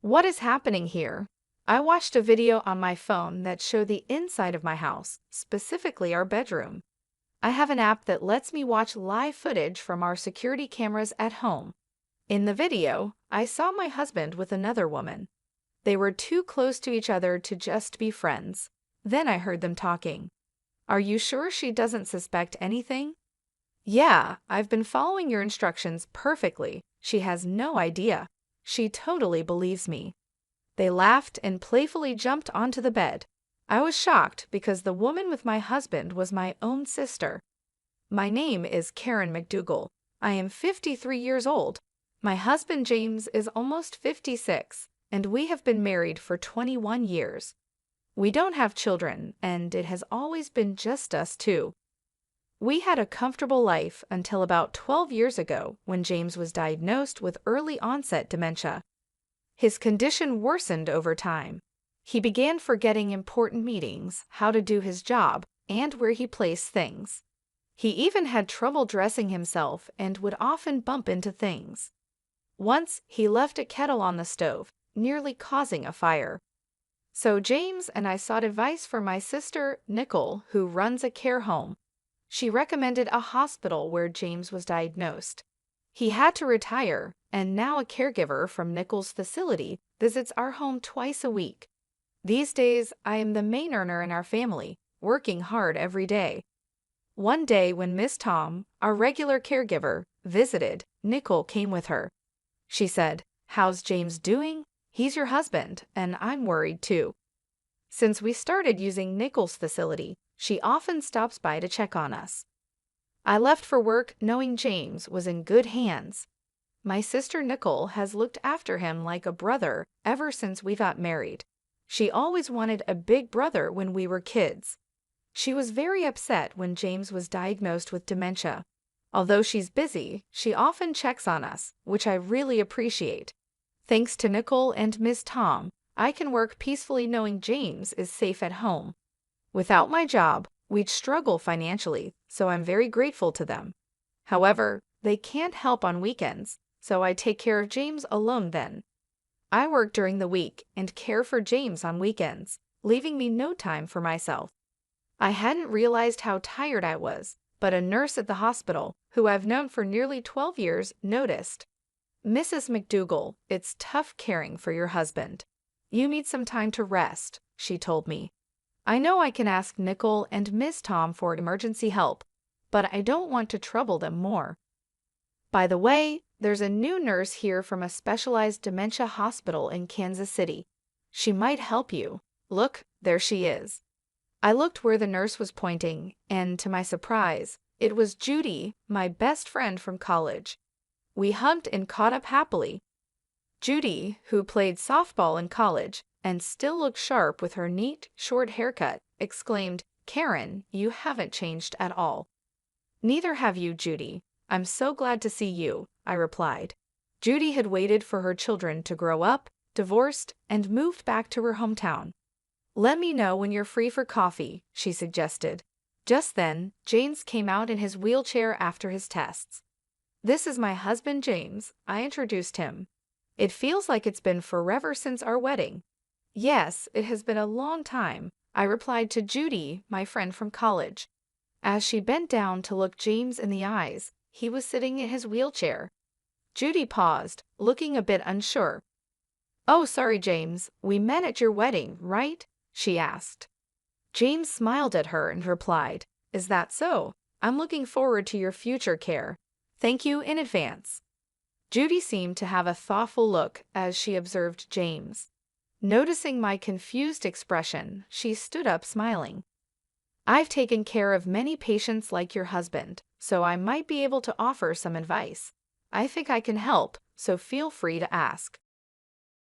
What is happening here? I watched a video on my phone that showed the inside of my house, specifically our bedroom. I have an app that lets me watch live footage from our security cameras at home. In the video, I saw my husband with another woman. They were too close to each other to just be friends. Then I heard them talking. Are you sure she doesn't suspect anything? Yeah, I've been following your instructions perfectly. She has no idea. She totally believes me. They laughed and playfully jumped onto the bed. I was shocked because the woman with my husband was my own sister. My name is Karen McDougal. I am 53 years old. My husband James is almost 56, and we have been married for 21 years. We don't have children, and it has always been just us two. We had a comfortable life until about 12 years ago when James was diagnosed with early onset dementia. His condition worsened over time. He began forgetting important meetings, how to do his job, and where he placed things. He even had trouble dressing himself and would often bump into things. Once, he left a kettle on the stove, nearly causing a fire. So James and I sought advice from my sister, Nicole, who runs a care home. She recommended a hospital where James was diagnosed. He had to retire, and now a caregiver from Nicole's facility visits our home twice a week. These days, I am the main earner in our family, working hard every day. One day when Miss Tom, our regular caregiver, visited, Nicole came with her. She said, "How's James doing? He's your husband, and I'm worried too." Since we started using Nicole's facility, she often stops by to check on us. I left for work knowing James was in good hands. My sister Nicole has looked after him like a brother ever since we got married. She always wanted a big brother when we were kids. She was very upset when James was diagnosed with dementia. Although she's busy, she often checks on us, which I really appreciate. Thanks to Nicole and Miss Tom, I can work peacefully knowing James is safe at home. Without my job, we'd struggle financially, so I'm very grateful to them. However, they can't help on weekends, so I take care of James alone then. I work during the week and care for James on weekends, leaving me no time for myself. I hadn't realized how tired I was, but a nurse at the hospital, who I've known for nearly 12 years, noticed. "Mrs. McDougal, it's tough caring for your husband. You need some time to rest," she told me. I know I can ask Nicole and Miss Tom for emergency help, but I don't want to trouble them more. By the way, there's a new nurse here from a specialized dementia hospital in Kansas City. She might help you. Look, there she is. I looked where the nurse was pointing, and to my surprise, it was Judy, my best friend from college. We hugged and caught up happily. Judy, who played softball in college and still looked sharp with her neat, short haircut, exclaimed, "Karen, you haven't changed at all." "Neither have you, Judy. I'm so glad to see you," I replied. Judy had waited for her children to grow up, divorced, and moved back to her hometown. "Let me know when you're free for coffee," she suggested. Just then, James came out in his wheelchair after his tests. "This is my husband James," I introduced him. "It feels like it's been forever since our wedding." "Yes, it has been a long time," I replied to Judy, my friend from college. As she bent down to look James in the eyes, he was sitting in his wheelchair. Judy paused, looking a bit unsure. "Oh, sorry, James. We met at your wedding, right?" she asked. James smiled at her and replied, "Is that so? I'm looking forward to your future care. Thank you in advance." Judy seemed to have a thoughtful look as she observed James. Noticing my confused expression, she stood up smiling. "I've taken care of many patients like your husband, so I might be able to offer some advice. I think I can help, so feel free to ask."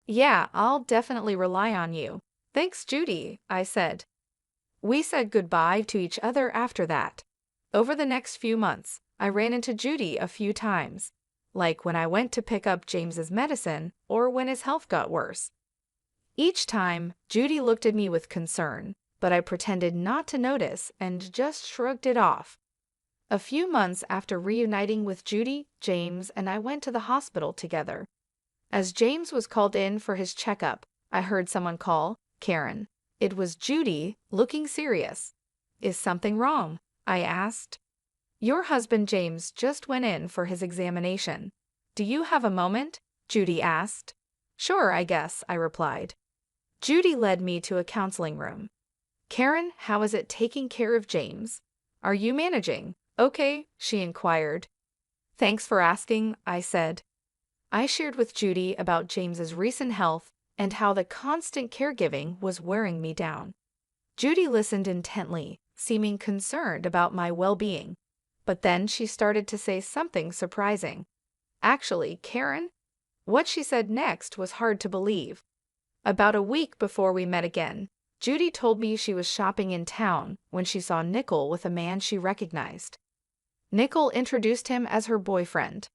"Yeah, I'll definitely rely on you. Thanks, Judy," I said. We said goodbye to each other after that. Over the next few months, I ran into Judy a few times, like when I went to pick up James's medicine or when his health got worse. Each time, Judy looked at me with concern, but I pretended not to notice and just shrugged it off. A few months after reuniting with Judy, James and I went to the hospital together. As James was called in for his checkup, I heard someone call, "Karen." It was Judy, looking serious. "Is something wrong?" I asked. "Your husband James just went in for his examination. Do you have a moment?" Judy asked. "Sure, I guess," I replied. Judy led me to a counseling room. "Karen, how is it taking care of James? Are you managing okay?" she inquired. "Thanks for asking," I said. I shared with Judy about James's recent health and how the constant caregiving was wearing me down. Judy listened intently, seeming concerned about my well-being. But then she started to say something surprising. "Actually, Karen," what she said next was hard to believe. About a week before we met again, Judy told me she was shopping in town when she saw Nickel with a man she recognized. Nickel introduced him as her boyfriend.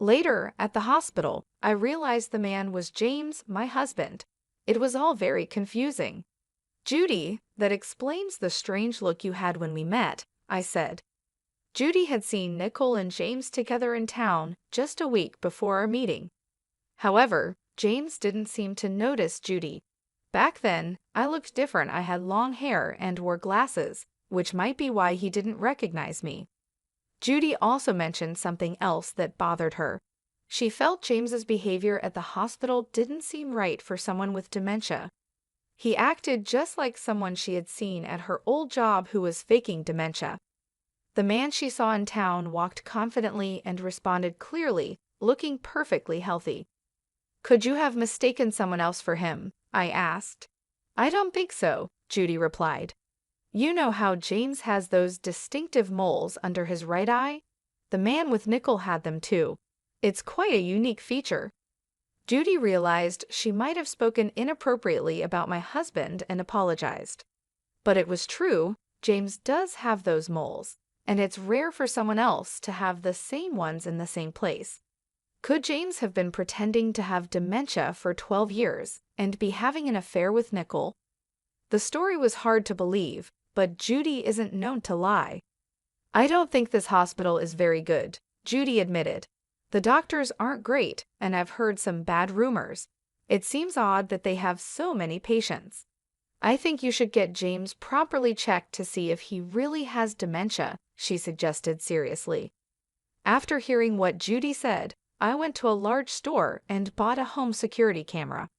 Later, at the hospital, I realized the man was James, my husband. It was all very confusing. "Judy, that explains the strange look you had when we met," I said. Judy had seen Nickel and James together in town just a week before our meeting. However, James didn't seem to notice Judy. Back then, I looked different. I had long hair and wore glasses, which might be why he didn't recognize me. Judy also mentioned something else that bothered her. She felt James's behavior at the hospital didn't seem right for someone with dementia. He acted just like someone she had seen at her old job who was faking dementia. The man she saw in town walked confidently and responded clearly, looking perfectly healthy. "Could you have mistaken someone else for him?" I asked. "I don't think so," Judy replied. "You know how James has those distinctive moles under his right eye? The man with Nickel had them too. It's quite a unique feature." Judy realized she might have spoken inappropriately about my husband and apologized. But it was true, James does have those moles, and it's rare for someone else to have the same ones in the same place. Could James have been pretending to have dementia for 12 years and be having an affair with Nickel? The story was hard to believe, but Judy isn't known to lie. "I don't think this hospital is very good," Judy admitted. "The doctors aren't great, and I've heard some bad rumors. It seems odd that they have so many patients. I think you should get James properly checked to see if he really has dementia," she suggested seriously. After hearing what Judy said, I went to a large store and bought a home security camera.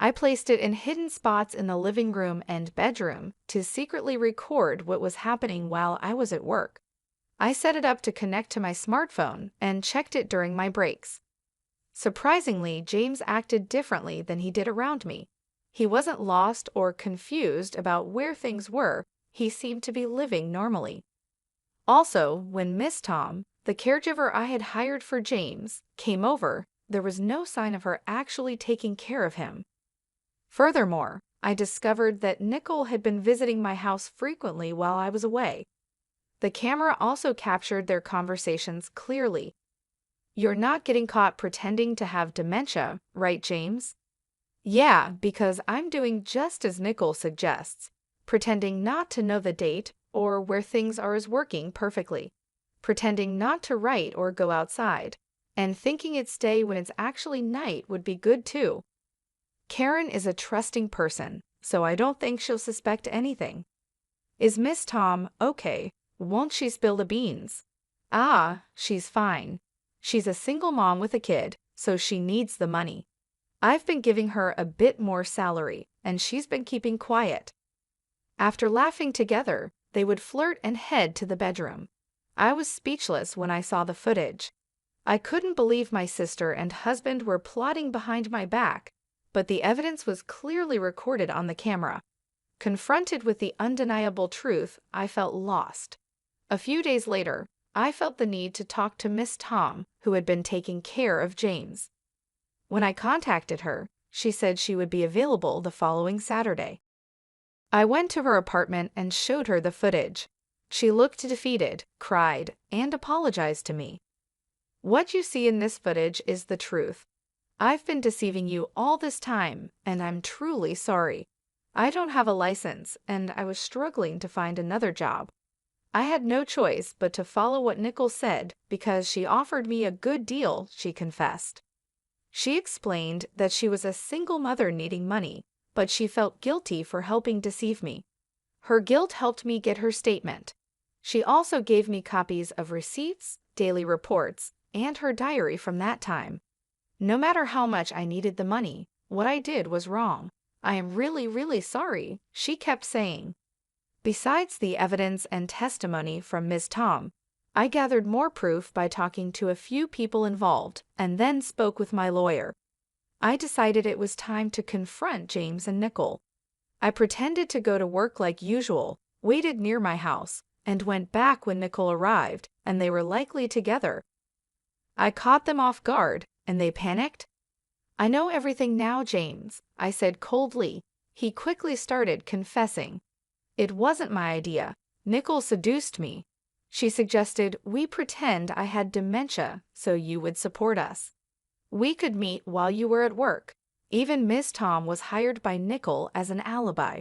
I placed it in hidden spots in the living room and bedroom to secretly record what was happening while I was at work. I set it up to connect to my smartphone and checked it during my breaks. Surprisingly, James acted differently than he did around me. He wasn't lost or confused about where things were. He seemed to be living normally. Also, when Miss Tom, the caregiver I had hired for James, came over, there was no sign of her actually taking care of him. Furthermore, I discovered that Nickel had been visiting my house frequently while I was away. The camera also captured their conversations clearly. "You're not getting caught pretending to have dementia, right, James?" "Yeah, because I'm doing just as Nickel suggests, pretending not to know the date or where things are as working perfectly, pretending not to write or go outside, and thinking it's day when it's actually night would be good too. Karen is a trusting person, so I don't think she'll suspect anything." "Is Miss Tom okay? Won't she spill the beans?" "Ah, she's fine. She's a single mom with a kid, so she needs the money. I've been giving her a bit more salary, and she's been keeping quiet." After laughing together, they would flirt and head to the bedroom. I was speechless when I saw the footage. I couldn't believe my sister and husband were plotting behind my back, but the evidence was clearly recorded on the camera. Confronted with the undeniable truth, I felt lost. A few days later, I felt the need to talk to Miss Tom, who had been taking care of James. When I contacted her, she said she would be available the following Saturday. I went to her apartment and showed her the footage. She looked defeated, cried, and apologized to me. "What you see in this footage is the truth. I've been deceiving you all this time, and I'm truly sorry. I don't have a license, and I was struggling to find another job. I had no choice but to follow what Nickel said because she offered me a good deal," she confessed. She explained that she was a single mother needing money, but she felt guilty for helping deceive me. Her guilt helped me get her statement. She also gave me copies of receipts, daily reports, and her diary from that time. No matter how much I needed the money, what I did was wrong. I am really, really sorry, she kept saying. Besides the evidence and testimony from Ms. Tom, I gathered more proof by talking to a few people involved and then spoke with my lawyer. I decided it was time to confront James and Nicole. I pretended to go to work like usual, waited near my house, and went back when Nicole arrived, and they were likely together. I caught them off guard, and they panicked. I know everything now, James, I said coldly. He quickly started confessing. It wasn't my idea. Nicole seduced me. She suggested we pretend I had dementia so you would support us. We could meet while you were at work. Even Miss Tom was hired by Nicole as an alibi.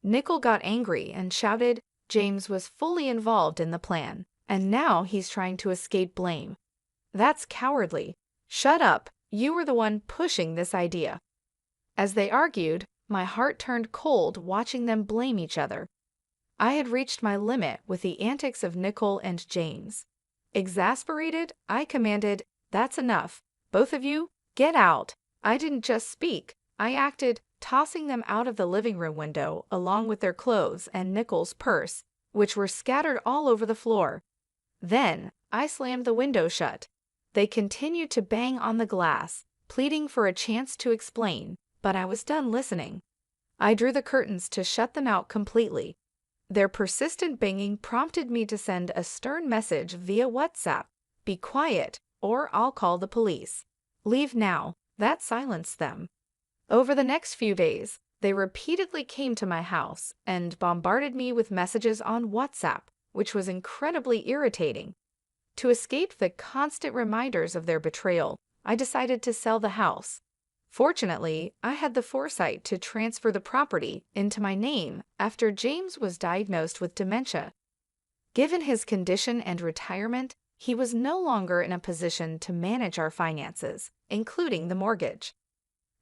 Nicole got angry and shouted James was fully involved in the plan, and now he's trying to escape blame. That's cowardly. Shut up, you were the one pushing this idea. As they argued, my heart turned cold watching them blame each other. I had reached my limit with the antics of Nicole and James. Exasperated, I commanded, "That's enough. Both of you, get out." I didn't just speak, I acted, tossing them out of the living room window along with their clothes and Nicole's purse, which were scattered all over the floor. Then, I slammed the window shut. They continued to bang on the glass, pleading for a chance to explain, but I was done listening. I drew the curtains to shut them out completely. Their persistent banging prompted me to send a stern message via WhatsApp. Be quiet, or I'll call the police. Leave now. That silenced them. Over the next few days, they repeatedly came to my house and bombarded me with messages on WhatsApp, which was incredibly irritating. To escape the constant reminders of their betrayal, I decided to sell the house. Fortunately, I had the foresight to transfer the property into my name after James was diagnosed with dementia. Given his condition and retirement, he was no longer in a position to manage our finances, including the mortgage.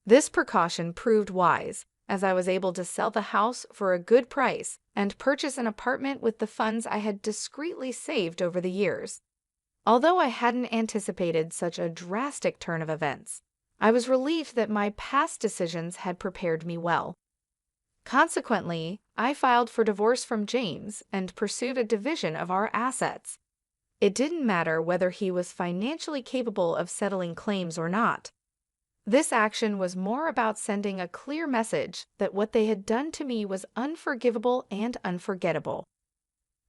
This precaution proved wise, as I was able to sell the house for a good price and purchase an apartment with the funds I had discreetly saved over the years. Although I hadn't anticipated such a drastic turn of events, I was relieved that my past decisions had prepared me well. Consequently, I filed for divorce from James and pursued a division of our assets. It didn't matter whether he was financially capable of settling claims or not. This action was more about sending a clear message that what they had done to me was unforgivable and unforgettable.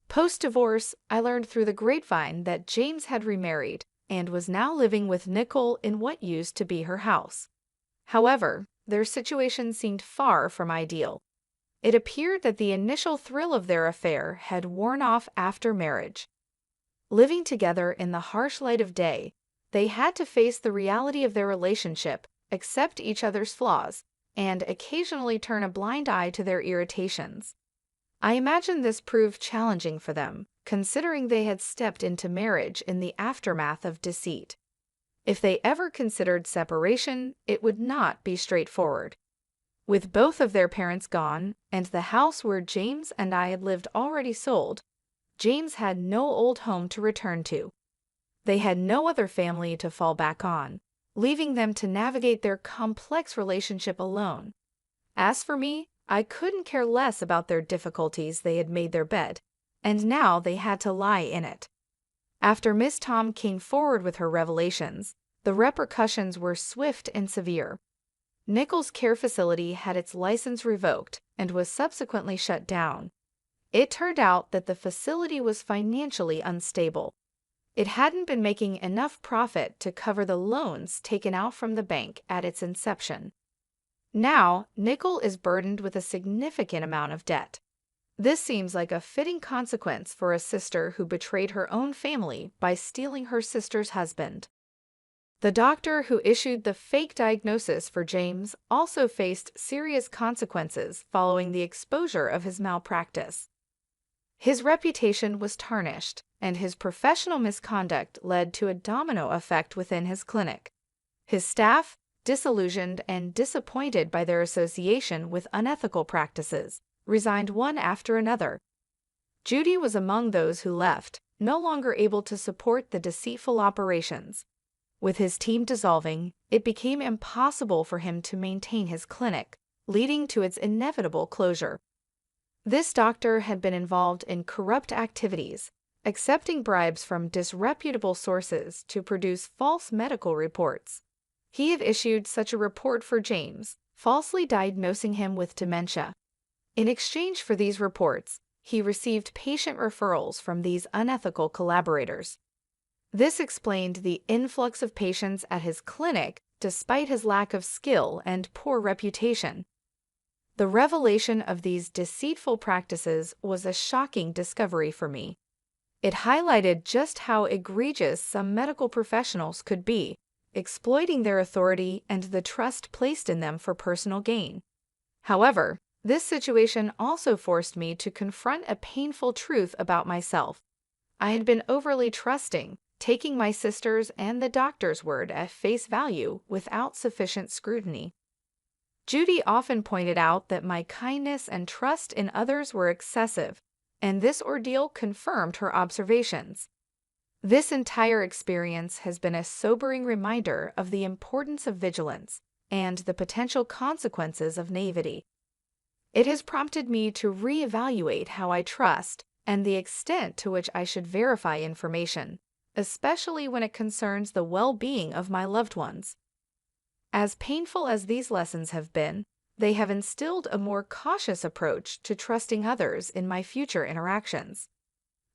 Post-divorce, I learned through the grapevine that James had remarried and was now living with Nicole in what used to be her house. However, their situation seemed far from ideal. It appeared that the initial thrill of their affair had worn off after marriage. Living together in the harsh light of day, they had to face the reality of their relationship, accept each other's flaws, and occasionally turn a blind eye to their irritations. I imagine this proved challenging for them, considering they had stepped into marriage in the aftermath of deceit. If they ever considered separation, it would not be straightforward. With both of their parents gone, and the house where James and I had lived already sold, James had no old home to return to. They had no other family to fall back on, leaving them to navigate their complex relationship alone. As for me, I couldn't care less about their difficulties. They had made their bed, and now they had to lie in it. After Miss Tom came forward with her revelations, the repercussions were swift and severe. Nicole's care facility had its license revoked and was subsequently shut down. It turned out that the facility was financially unstable. It hadn't been making enough profit to cover the loans taken out from the bank at its inception. Now, Nicole is burdened with a significant amount of debt. This seems like a fitting consequence for a sister who betrayed her own family by stealing her sister's husband. The doctor who issued the fake diagnosis for James also faced serious consequences following the exposure of his malpractice. His reputation was tarnished, and his professional misconduct led to a domino effect within his clinic. His staff, disillusioned and disappointed by their association with unethical practices, resigned one after another. Judy was among those who left, no longer able to support the deceitful operations. With his team dissolving, it became impossible for him to maintain his clinic, leading to its inevitable closure. This doctor had been involved in corrupt activities, accepting bribes from disreputable sources to produce false medical reports. He had issued such a report for James, falsely diagnosing him with dementia. In exchange for these reports, he received patient referrals from these unethical collaborators. This explained the influx of patients at his clinic despite his lack of skill and poor reputation. The revelation of these deceitful practices was a shocking discovery for me. It highlighted just how egregious some medical professionals could be, exploiting their authority and the trust placed in them for personal gain. However, this situation also forced me to confront a painful truth about myself. I had been overly trusting, taking my sister's and the doctor's word at face value without sufficient scrutiny. Judy often pointed out that my kindness and trust in others were excessive, and this ordeal confirmed her observations. This entire experience has been a sobering reminder of the importance of vigilance and the potential consequences of naivety. It has prompted me to reevaluate how I trust and the extent to which I should verify information, especially when it concerns the well-being of my loved ones. As painful as these lessons have been, they have instilled a more cautious approach to trusting others in my future interactions.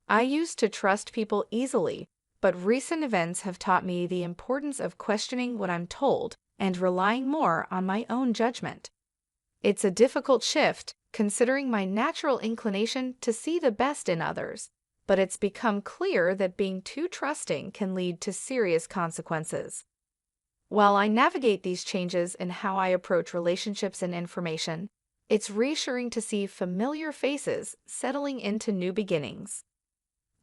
I used to trust people easily, but recent events have taught me the importance of questioning what I'm told and relying more on my own judgment. It's a difficult shift, considering my natural inclination to see the best in others, but it's become clear that being too trusting can lead to serious consequences. While I navigate these changes in how I approach relationships and information, it's reassuring to see familiar faces settling into new beginnings.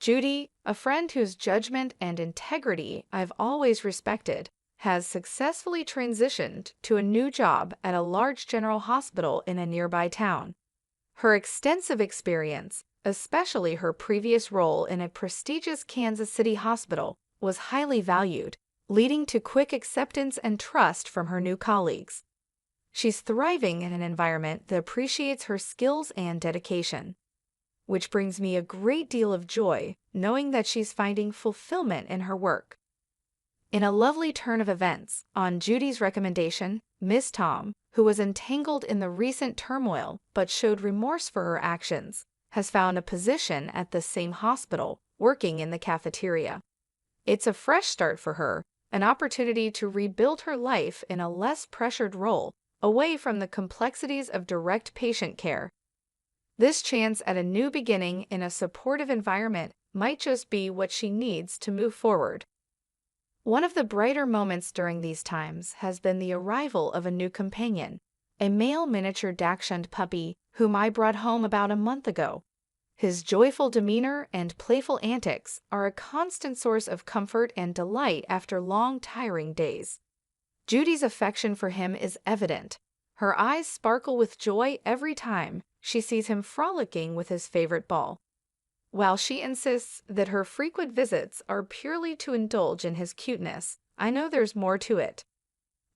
Judy, a friend whose judgment and integrity I've always respected, has successfully transitioned to a new job at a large general hospital in a nearby town. Her extensive experience, especially her previous role in a prestigious Kansas City hospital, was highly valued, leading to quick acceptance and trust from her new colleagues. She's thriving in an environment that appreciates her skills and dedication, which brings me a great deal of joy knowing that she's finding fulfillment in her work. In a lovely turn of events, on Judy's recommendation, Miss Tom, who was entangled in the recent turmoil but showed remorse for her actions, has found a position at the same hospital, working in the cafeteria. It's a fresh start for her, an opportunity to rebuild her life in a less pressured role, away from the complexities of direct patient care. This chance at a new beginning in a supportive environment might just be what she needs to move forward. One of the brighter moments during these times has been the arrival of a new companion, a male miniature Dachshund puppy whom I brought home about a month ago. His joyful demeanor and playful antics are a constant source of comfort and delight after long, tiring days. Judy's affection for him is evident. Her eyes sparkle with joy every time she sees him frolicking with his favorite ball. While she insists that her frequent visits are purely to indulge in his cuteness, I know there's more to it.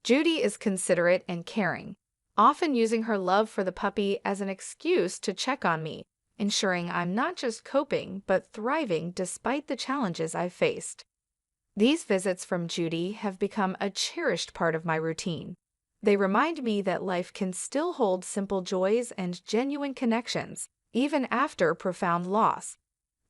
Judy is considerate and caring, often using her love for the puppy as an excuse to check on me, ensuring I'm not just coping but thriving despite the challenges I've faced. These visits from Judy have become a cherished part of my routine. They remind me that life can still hold simple joys and genuine connections, even after profound loss.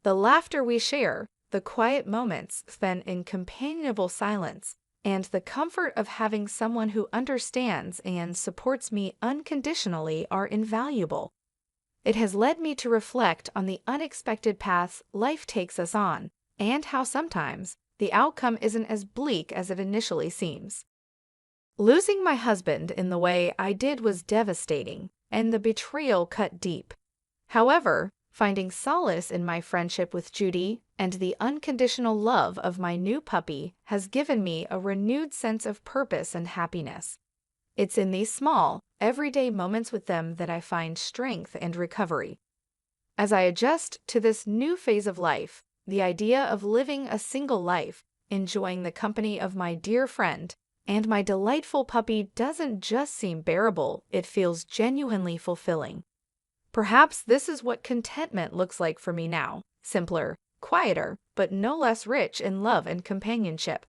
The laughter we share, the quiet moments spent in companionable silence, and the comfort of having someone who understands and supports me unconditionally are invaluable. It has led me to reflect on the unexpected paths life takes us on, and how sometimes the outcome isn't as bleak as it initially seems. Losing my husband in the way I did was devastating, and the betrayal cut deep. However, Finding solace in my friendship with Judy and the unconditional love of my new puppy has given me a renewed sense of purpose and happiness. It's in these small, everyday moments with them that I find strength and recovery. As I adjust to this new phase of life, the idea of living a single life, enjoying the company of my dear friend, and my delightful puppy doesn't just seem bearable, it feels genuinely fulfilling. Perhaps this is what contentment looks like for me now: simpler, quieter, but no less rich in love and companionship.